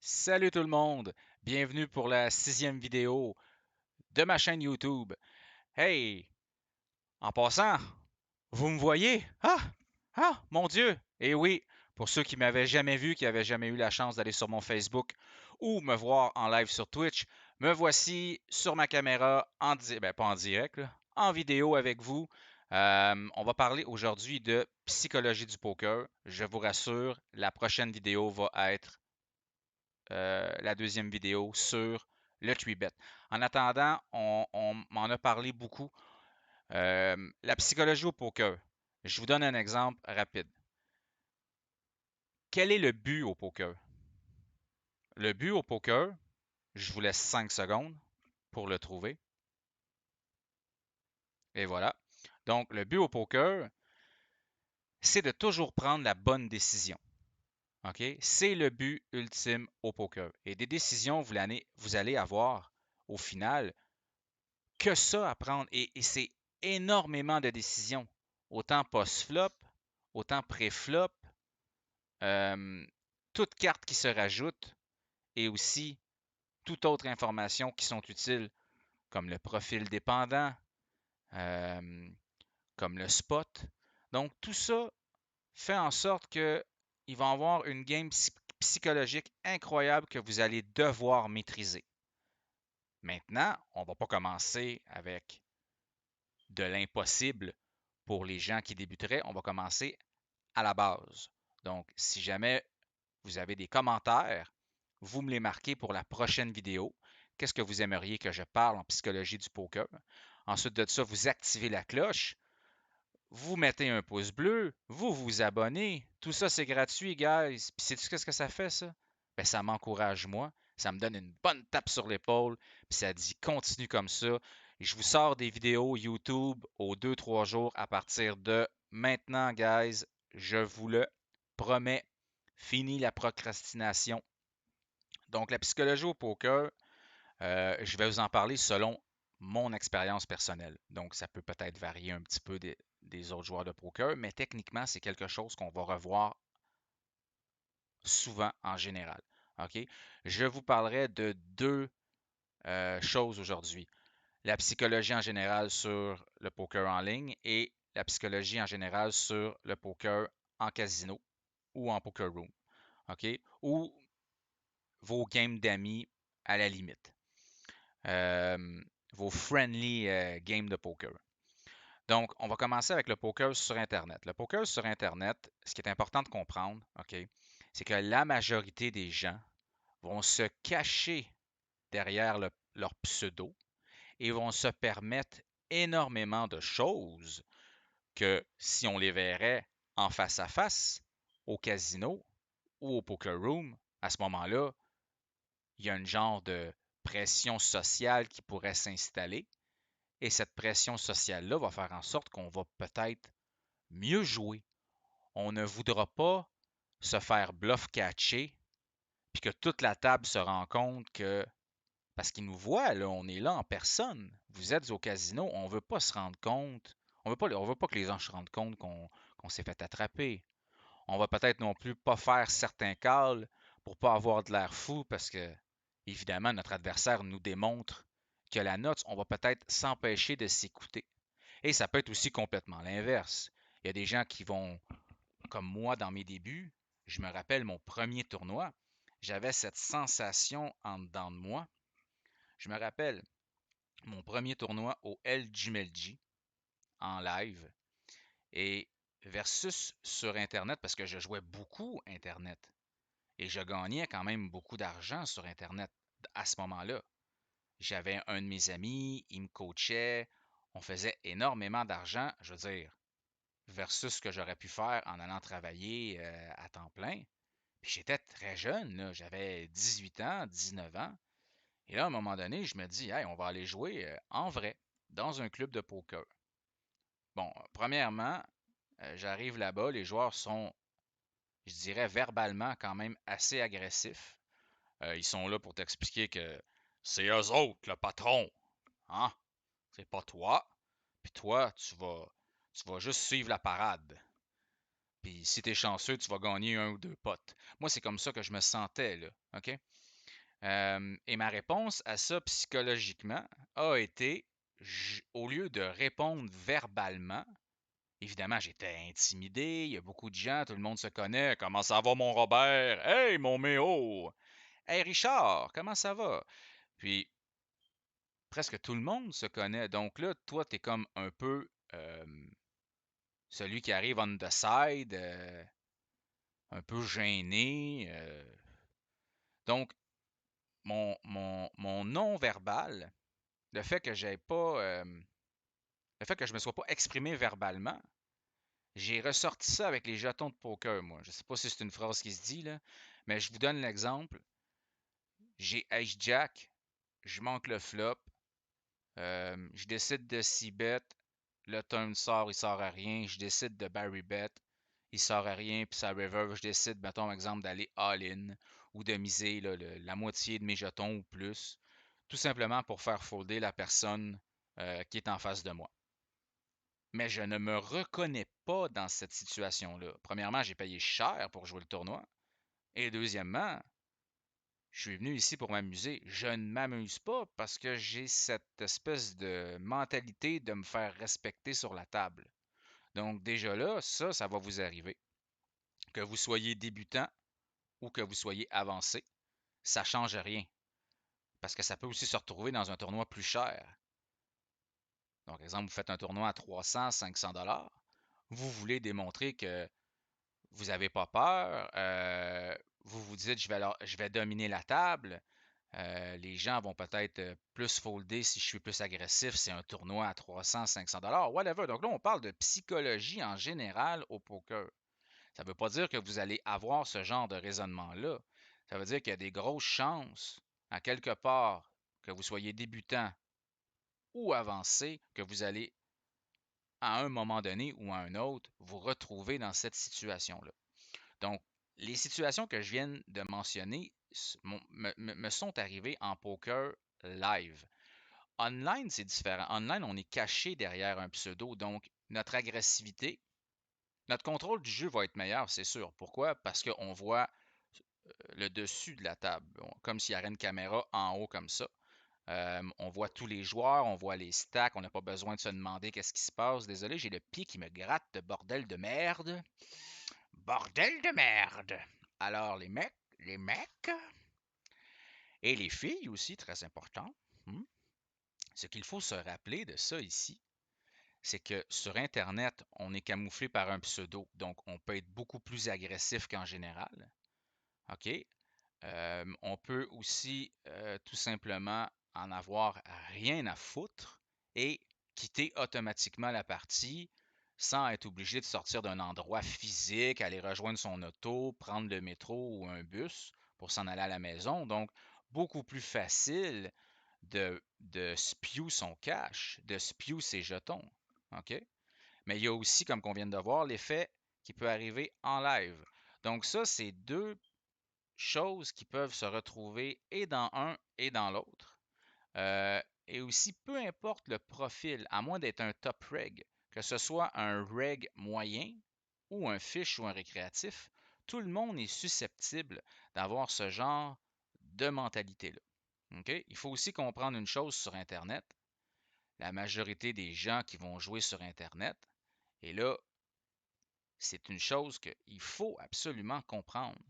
Salut tout le monde, bienvenue pour la 6e vidéo de ma chaîne YouTube. Hey, en passant, vous me voyez? Mon Dieu! Et oui, pour ceux qui m'avaient jamais vu, qui n'avaient jamais eu la chance d'aller sur mon Facebook ou me voir en live sur Twitch, me voici sur ma caméra pas en direct, là, en vidéo avec vous. On va parler aujourd'hui de psychologie du poker. Je vous rassure, la prochaine vidéo va être la deuxième vidéo sur le 3bet. En attendant, on m'en a parlé beaucoup. La psychologie au poker. Je vous donne un exemple rapide. Quel est le but au poker? Le but au poker, je vous laisse 5 secondes pour le trouver. Et voilà. Donc, le but au poker, c'est de toujours prendre la bonne décision. OK? C'est le but ultime au poker. Et des décisions, vous allez avoir au final que ça à prendre. Et c'est énormément de décisions. Autant post-flop, autant pré-flop, euh, toute carte qui se rajoute et aussi toute autre information qui sont utiles, comme le profil dépendant, euh, comme le spot. Donc, tout ça fait en sorte qu'il va y avoir une game psychologique incroyable que vous allez devoir maîtriser. Maintenant, on ne va pas commencer avec de l'impossible pour les gens qui débuteraient. On va commencer à la base. Donc, si jamais vous avez des commentaires, vous me les marquez pour la prochaine vidéo. Qu'est-ce que vous aimeriez que je parle en psychologie du poker? Ensuite de ça, vous activez la cloche, vous mettez un pouce bleu, vous vous abonnez. Tout ça, c'est gratuit, guys. Puis, sais-tu qu'est-ce que ça fait, ça? Ben, ça m'encourage, moi. Ça me donne une bonne tape sur l'épaule. Puis, ça dit continue comme ça. Et je vous sors des vidéos YouTube aux 2-3 jours à partir de maintenant, guys. Je vous le promets. Fini la procrastination. Donc, la psychologie au poker, je vais vous en parler selon mon expérience personnelle. Donc, ça peut peut-être varier un petit peu des autres joueurs de poker, mais techniquement, c'est quelque chose qu'on va revoir souvent en général. OK? Je vous parlerai de deux choses aujourd'hui. La psychologie en général sur le poker en ligne et la psychologie en général sur le poker en casino ou en poker room. OK? Ou vos games d'amis à la limite. Euh, vos friendly games de poker. Donc, on va commencer avec le poker sur Internet. Le poker sur Internet, ce qui est important de comprendre, OK, c'est que la majorité des gens vont se cacher derrière leur pseudo et vont se permettre énormément de choses que si on les verrait en face à face au casino ou au poker room, à ce moment-là, il y a un genre de pression sociale qui pourrait s'installer. Et cette pression sociale-là va faire en sorte qu'on va peut-être mieux jouer. On ne voudra pas se faire bluff catcher, puis que toute la table se rend compte que, parce qu'ils nous voient, là, on est là en personne. Vous êtes au casino, on ne veut pas se rendre compte. On veut pas que les gens se rendent compte qu'on s'est fait attraper. On va peut-être non plus pas faire certains calls pour pas avoir de l'air fou parce que, évidemment, notre adversaire nous démontre que la note, on va peut-être s'empêcher de s'écouter. Et ça peut être aussi complètement l'inverse. Il y a des gens qui vont, comme moi dans mes débuts, je me rappelle mon premier tournoi, j'avais cette sensation en dedans de moi. Je me rappelle mon premier tournoi au El Jimelji en live et versus sur Internet parce que je jouais beaucoup Internet. Et je gagnais quand même beaucoup d'argent sur Internet à ce moment-là. J'avais un de mes amis, il me coachait, on faisait énormément d'argent, je veux dire, versus ce que j'aurais pu faire en allant travailler à temps plein. Puis j'étais très jeune, là, j'avais 18 ans, 19 ans. Et là, à un moment donné, je me dis, hey, on va aller jouer en vrai, dans un club de poker. Bon, premièrement, j'arrive là-bas, les joueurs sont, je dirais, verbalement quand même assez agressifs. Ils sont là pour t'expliquer que c'est eux autres, le patron. Hein? C'est pas toi. Puis toi, tu vas juste suivre la parade. Puis si t'es chanceux, tu vas gagner un ou deux potes. Moi, c'est comme ça que je me sentais, là. OK? Et ma réponse à ça psychologiquement a été, au lieu de répondre verbalement, évidemment, j'étais intimidé, il y a beaucoup de gens, tout le monde se connaît. Comment ça va, mon Robert? Hey, mon Méo! Hey, Richard, comment ça va? Puis, presque tout le monde se connaît. Donc là, toi, t'es comme un peu celui qui arrive on the side, un peu gêné. Donc, mon non-verbal, le fait que j'ai pas, le fait que je me sois pas exprimé verbalement, j'ai ressorti ça avec les jetons de poker, moi. Je sais pas si c'est une phrase qui se dit, là, mais je vous donne l'exemple. J'ai Ace Jack, je manque le flop, je décide de c-bet, le turn sort, il sort à rien, je décide de Barry bet, il sort à rien, puis ça river, je décide, mettons exemple, d'aller all-in ou de miser là, la moitié de mes jetons ou plus, tout simplement pour faire folder la personne qui est en face de moi. Mais je ne me reconnais pas dans cette situation-là. Premièrement, j'ai payé cher pour jouer le tournoi. Et deuxièmement, je suis venu ici pour m'amuser. Je ne m'amuse pas parce que j'ai cette espèce de mentalité de me faire respecter sur la table. Donc déjà là, ça va vous arriver. Que vous soyez débutant ou que vous soyez avancé, ça ne change rien. Parce que ça peut aussi se retrouver dans un tournoi plus cher. Donc, exemple, vous faites un tournoi à 300, 500 dollars. Vous voulez démontrer que vous n'avez pas peur. Vous vous dites, je vais dominer la table. Les gens vont peut-être plus folder si je suis plus agressif. C'est un tournoi à 300, 500 dollars, whatever. Donc là, on parle de psychologie en général au poker. Ça ne veut pas dire que vous allez avoir ce genre de raisonnement-là. Ça veut dire qu'il y a des grosses chances, à quelque part, que vous soyez débutant ou avancé, que vous allez, à un moment donné ou à un autre, vous retrouver dans cette situation-là. Donc, les situations que je viens de mentionner me sont arrivées en poker live. Online, c'est différent. Online, on est caché derrière un pseudo, donc notre agressivité, notre contrôle du jeu va être meilleur, c'est sûr. Pourquoi? Parce qu'on voit le dessus de la table, comme s'il y avait une caméra en haut comme ça. On voit tous les joueurs, on voit les stacks, on n'a pas besoin de se demander qu'est-ce qui se passe. Désolé, j'ai le pied qui me gratte de bordel de merde. Bordel de merde! Alors, les mecs et les filles aussi, très important. Ce qu'il faut se rappeler de ça ici, c'est que sur Internet, on est camouflé par un pseudo, donc on peut être beaucoup plus agressif qu'en général. OK? On peut aussi tout simplement en avoir rien à foutre et quitter automatiquement la partie sans être obligé de sortir d'un endroit physique, aller rejoindre son auto, prendre le métro ou un bus pour s'en aller à la maison. Donc, beaucoup plus facile de spew son cash, de spew ses jetons. OK? Mais il y a aussi, comme on vient de voir, l'effet qui peut arriver en live. Donc ça, c'est deux choses qui peuvent se retrouver et dans un et dans l'autre. Et aussi, peu importe le profil, à moins d'être un top reg, que ce soit un reg moyen ou un fish ou un récréatif, tout le monde est susceptible d'avoir ce genre de mentalité-là. OK? Il faut aussi comprendre une chose sur Internet. La majorité des gens qui vont jouer sur Internet, et là, c'est une chose qu'il faut absolument comprendre.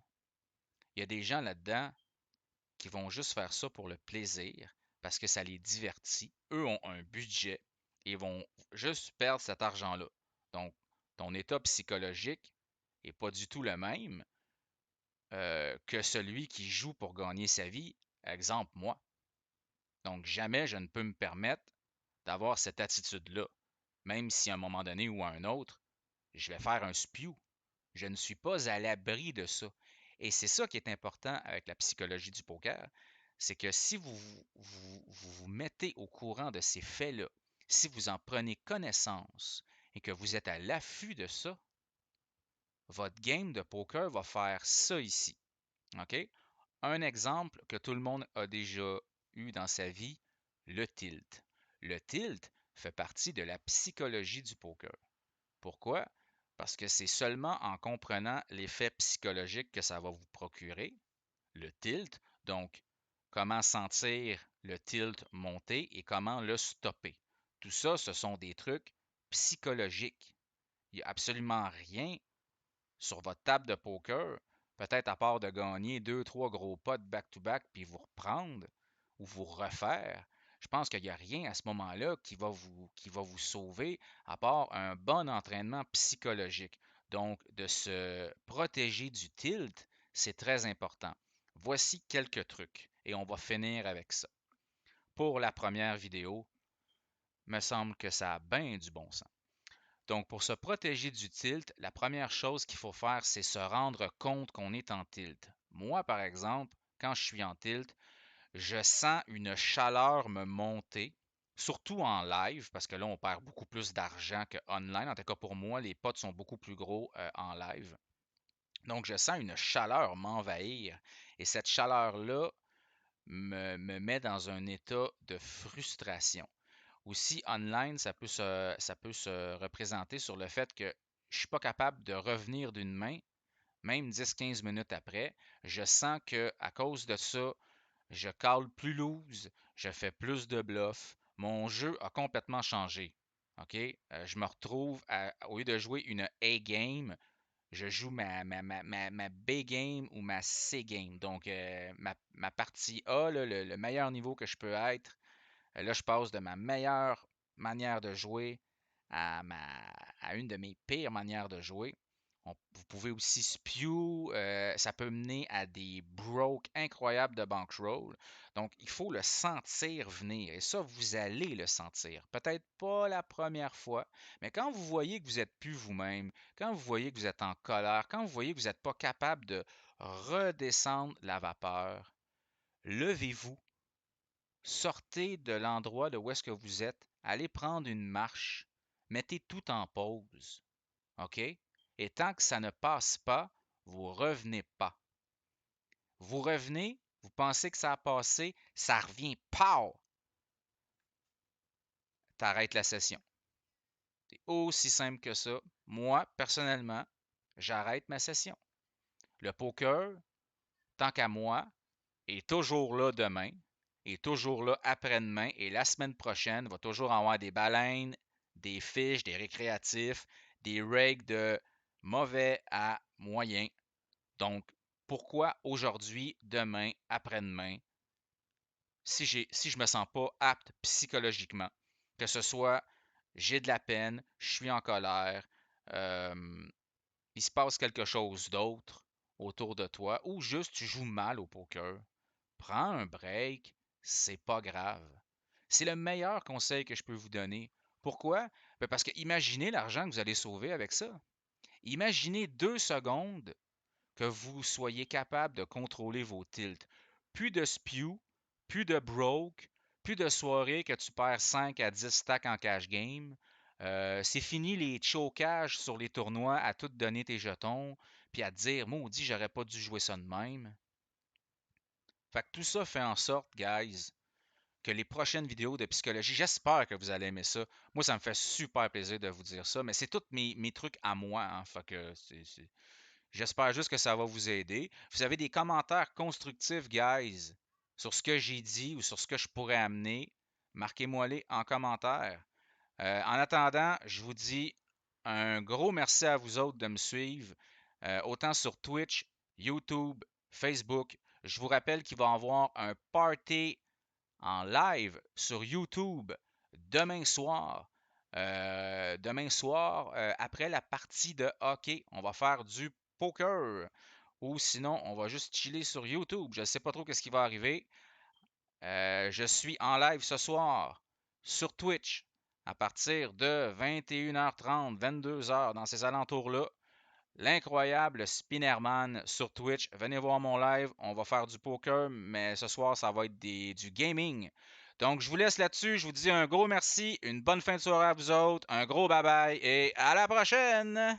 Il y a des gens là-dedans qui vont juste faire ça pour le plaisir, parce que ça les divertit. Eux ont un budget et vont juste perdre cet argent-là. Donc, ton état psychologique n'est pas du tout le même que celui qui joue pour gagner sa vie. Exemple, moi. Donc, jamais je ne peux me permettre d'avoir cette attitude-là, même si à un moment donné ou à un autre, je vais faire un spew. Je ne suis pas à l'abri de ça. Et c'est ça qui est important avec la psychologie du poker, c'est que si vous mettez au courant de ces faits-là, si vous en prenez connaissance et que vous êtes à l'affût de ça, votre game de poker va faire ça ici. OK? Un exemple que tout le monde a déjà eu dans sa vie, le tilt. Le tilt fait partie de la psychologie du poker. Pourquoi? parce que c'est seulement en comprenant l'effet psychologique que ça va vous procurer, le tilt, donc comment sentir le tilt monter et comment le stopper. Tout ça, ce sont des trucs psychologiques. Il n'y a absolument rien sur votre table de poker, peut-être à part de gagner 2, 3 gros pots back-to-back puis vous reprendre ou vous refaire. Je pense qu'il n'y a rien à ce moment-là qui va vous sauver à part un bon entraînement psychologique. Donc, de se protéger du tilt, c'est très important. Voici quelques trucs et on va finir avec ça. Pour la première vidéo, me semble que ça a bien du bon sens. Donc, pour se protéger du tilt, la première chose qu'il faut faire, c'est se rendre compte qu'on est en tilt. Moi, par exemple, quand je suis en tilt, je sens une chaleur me monter, surtout en live, parce que là, on perd beaucoup plus d'argent qu'online. En tout cas, pour moi, les pots sont beaucoup plus gros en live. Donc, je sens une chaleur m'envahir. Et cette chaleur-là me met dans un état de frustration. Aussi, online, ça peut se représenter sur le fait que je ne suis pas capable de revenir d'une main, même 10-15 minutes après. Je sens que à cause de ça, je cale plus loose, je fais plus de bluffs. Mon jeu a complètement changé. OK? Je me retrouve, au lieu de jouer une A-game, je joue ma B-game ou ma C-game. Donc, ma partie A, là, le meilleur niveau que je peux être. Là, je passe de ma meilleure manière de jouer à, à une de mes pires manières de jouer. Vous pouvez aussi spew, ça peut mener à des broke incroyables de bankroll. Donc, il faut le sentir venir. Et ça, vous allez le sentir. Peut-être pas la première fois, mais quand vous voyez que vous n'êtes plus vous-même, quand vous voyez que vous êtes en colère, quand vous voyez que vous n'êtes pas capable de redescendre la vapeur, levez-vous. Sortez de l'endroit de où est-ce que vous êtes, allez prendre une marche, mettez tout en pause, OK? Et tant que ça ne passe pas, vous revenez pas. Vous revenez, vous pensez que ça a passé, ça revient, pow! T'arrêtes la session. C'est aussi simple que ça. Moi, personnellement, j'arrête ma session. Le poker, tant qu'à moi, est toujours là demain, est toujours là après-demain, et la semaine prochaine va toujours avoir des baleines, des fiches, des récréatifs, des règles de mauvais à moyen. Donc, pourquoi aujourd'hui, demain, après-demain, si je me sens pas apte psychologiquement, que ce soit j'ai de la peine, je suis en colère, euh, il se passe quelque chose d'autre autour de toi, ou juste tu joues mal au poker, prends un break, c'est pas grave. C'est le meilleur conseil que je peux vous donner. Pourquoi? Ben, parce que imaginez l'argent que vous allez sauver avec ça. Imaginez 2 secondes que vous soyez capable de contrôler vos tilts. Plus de spew, plus de broke, plus de soirées que tu perds 5 à 10 stacks en cash game. C'est fini les chocages sur les tournois à tout donner tes jetons, puis à te dire, maudit, j'aurais pas dû jouer ça de même. Fait que tout ça fait en sorte, guys, que les prochaines vidéos de psychologie, j'espère que vous allez aimer ça. Moi, ça me fait super plaisir de vous dire ça, mais c'est tous mes trucs à moi. Hein, fait que j'espère juste que ça va vous aider. Vous avez des commentaires constructifs, guys, sur ce que j'ai dit ou sur ce que je pourrais amener. Marquez-moi-les en commentaire. En attendant, je vous dis un gros merci à vous autres de me suivre, autant sur Twitch, YouTube, Facebook. Je vous rappelle qu'il va y avoir un party en live sur YouTube demain soir. Après la partie de hockey, on va faire du poker. Ou sinon, on va juste chiller sur YouTube. Je ne sais pas trop ce qui va arriver. Je suis en live ce soir sur Twitch à partir de 21h30, 22h dans ces alentours-là. L'incroyable Spinnerman sur Twitch. Venez voir mon live. On va faire du poker, mais ce soir, ça va être du gaming. Donc, je vous laisse là-dessus. Je vous dis un gros merci, une bonne fin de soirée à vous autres, un gros bye bye et à la prochaine!